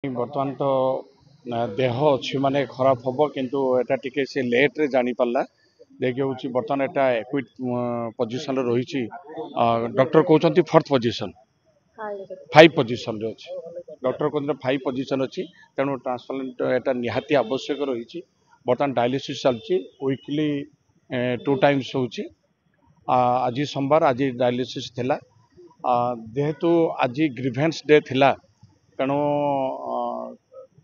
बर्तमान तो देह अच्छी माने खराब हम किंतु एटा टिके से लेट रे जानी पाला देखिए हूँ बर्तमान एटा एक्विट पोजिशन रही डॉक्टर कहते फोर्थ पोजिशन 5 पोजिशन रे अच्छी डॉक्टर कहते 5 पोजिशन अच्छी तेणु ट्रांसप्लांट एटा निहाती आवश्यक रही बर्तमान डायलिसिस चलती वीकली 2 टाइम्स होची आज सोमवार आज डायलिसिस थिला जेहेतु आज ग्रीवेंस डे थिला तेणु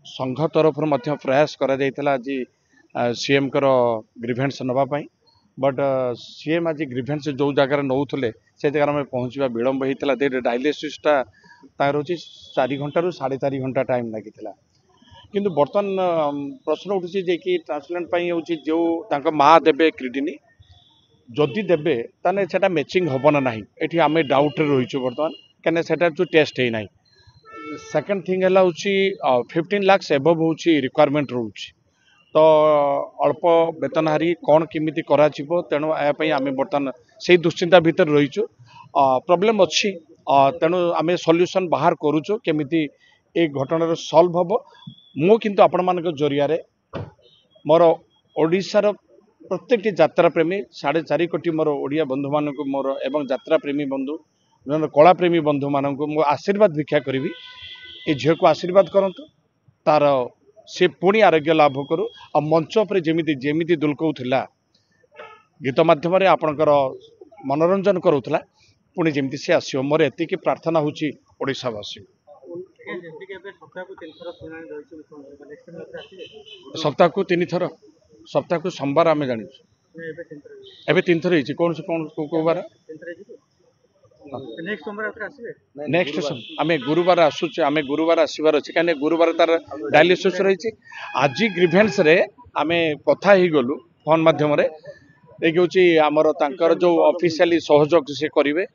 संघ तरफ प्रयास करा आज सीएम कर ग्रीवेंस नापी बट सीएम आज ग्रीवेंस जो जगार नौले से जगह में पहुँचा विलंब होता डायलिसिसटा तार हूँ 4 घंटा रू 4.5 घंटा टाइम लगी किंतु बर्तमान प्रश्न उठुची जे कि ट्रांसप्लांट हूँ जो माँ देवे क्रिडिनी जदि देवे ताने सेटा मैचिंग हम ना ये आम डाउट रहीचु बर्तमान कहीं जो टेस्ट है ना सेकेंड थिंग है 15 लाख एबव हूँ रिक्वायरमेंट रोचे तो अल्प वेतनहारी कौन केमी करा तेणु यापाई आम बर्तमान से दुश्चिंता भितर रहीचु प्रोब्लेम अच्छी तेणु आम सॉल्यूशन बाहर करूचु केमिति ए घटनार सॉल्व हम मु किंतु आपण मान जरिया मोर ओडिशार प्रत्येक यात्रा प्रेमी 4.5 कोटी मोर ओडिया बंधु मान मोर एवं यात्रा प्रेमी बंधु कला प्रेमी बंधु मान मो आशीर्वाद भिक्षा करी ये झील को आशीर्वाद करंतु तार से पुणी आरोग्य लाभ करू आ मंच पर जेमिति जेमिति दुलकौला गीत माध्यम आपणकर मनोरंजन करूला पुणी जेमिति से आसो मोर एति प्रार्थना होची ओडिशावासी सप्ताह को 3 थर सप्ताह को सोमवार आम जानी एवं 3 थर कौन से कौन को बार नेक्स्ट आम गुरुवार आसुचे आम गुरुवार आसबार अच्छे कहीं गुरुवार तार डायलिसिस रही आज ग्रीवेंस रे आम कथा ही गलु फोन माध्यम देखिए हूँ आमर तांकर जो ऑफिशियली सहयोग से करेंगे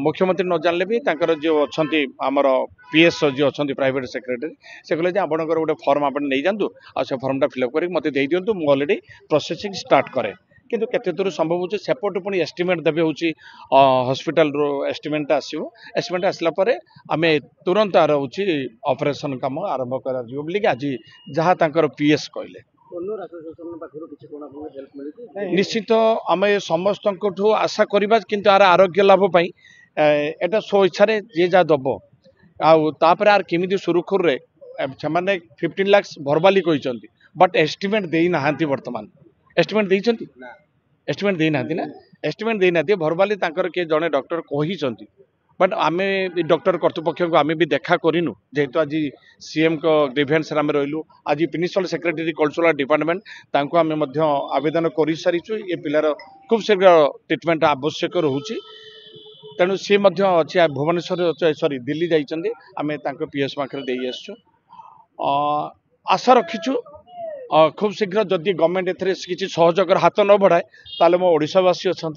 मुख्यमंत्री न जानले भी तांकर जो अच्छा आमर पीएस जो अच्छा प्राइवेट सेक्रेटरी से कहले आपंकर गोटे फॉर्म आप नहीं जातु आ से फॉर्मटा फिलअप कर मत दे दिंतु मुझे अलरेडी प्रोसेसिंग स्टार्ट करे किंतु केते दूर संभव हो सेपट पुणी एस्टिमेट देवे हूँ हॉस्पिटल रो एस्टिमेट आसो एस्टिमेट आसला आम तुरंत आर हूँ ऑपरेशन काम आरंभ कर आज जहाँ तांकर पीएस कहले निश्चित आम समस्त आशा करवा किंतु आर आरोग्य लाभ एटा स्व इच्छा जी जहाँ दब आपर आर केमी सुरुखुर से 15 लाख भरवाली कहते बट एस्टिमेट देना बर्तमान एस्टिमेट देइछंती एस्टिमेट देना ना एस्टिमेट देना भरवाली किए जड़े डॉक्टर कही बट आम डॉक्टर कर्तृपक्ष को आम भी देखा करूँ जेहेतु आज सीएम को ग्रीवेंस आम रही आज प्रिंसिपल सेक्रेटरी कल्चरल डिपार्टमेंट तांको आम आवेदन कर सारीचु ये पिलार खूब शीघ्र ट्रिटमेंट आवश्यक रोचे तेणु सी अच्छे भुवनेश्वर सॉरी दिल्ली जाइए आम पीएस पाखे दे आसु आशा रखीचु खूब शीघ्र जदि गवर्नमेंट एथरे किसी सहयोगर हाथ न बढ़ाए ताले मो ओडिशावासी अच्छा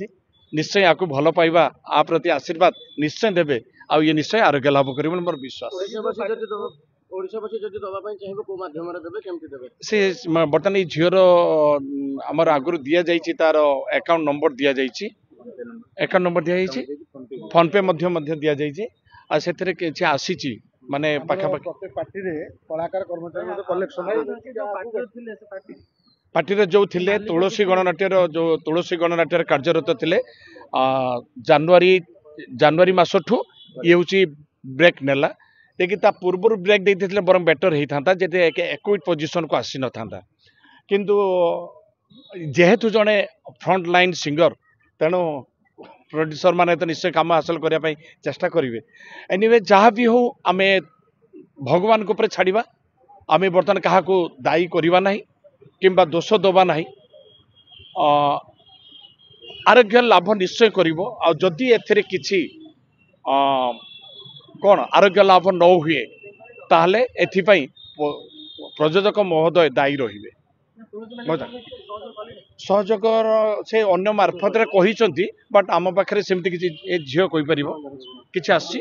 निश्चय या भल पाइबा आ प्रति आशीर्वाद निश्चय देवे आ ये निश्चय आरोग्य लाभ कर मोर विश्वास से बर्तमान ये झीर आमर आगुरी दि जाइए तार अकाउंट नंबर दि जाइए अकाउंट नंबर दि जाइए फोन पे दि जाइए आ से किसी आसी माने पाखापाखि पार्टी रे जो थिले तुलसी गणनाट्यर कार्यरत थिले जनवरी मासठू ये हूँ ब्रेक नेला देखिए ता पूर्व ब्रेक देते बरम बेटर होता था एक्विट पोजिशन को आसी न था किंतु जेहेतु जड़े फ्रंट लाइन सिंगर तेणु प्रोड्यूसर माने तो निश्चय काम हासिल करने चेष्टा करेंगे एनीवे जहाँ भी हो आम भगवान को छाड़ा आम बर्तमान क्या दायी करवा ना किंबा दोष दबा ना आरोग्य लाभ निश्चय करी एथिरे किछि कौन आरोग्य लाभ न हुए ताहले एथिपाई प्रयोजक महोदय दायी रहिबे सहयोग से अन्य मार्फत कही बट आम पाखे सेमती किसी झील कहीपर किसी आसी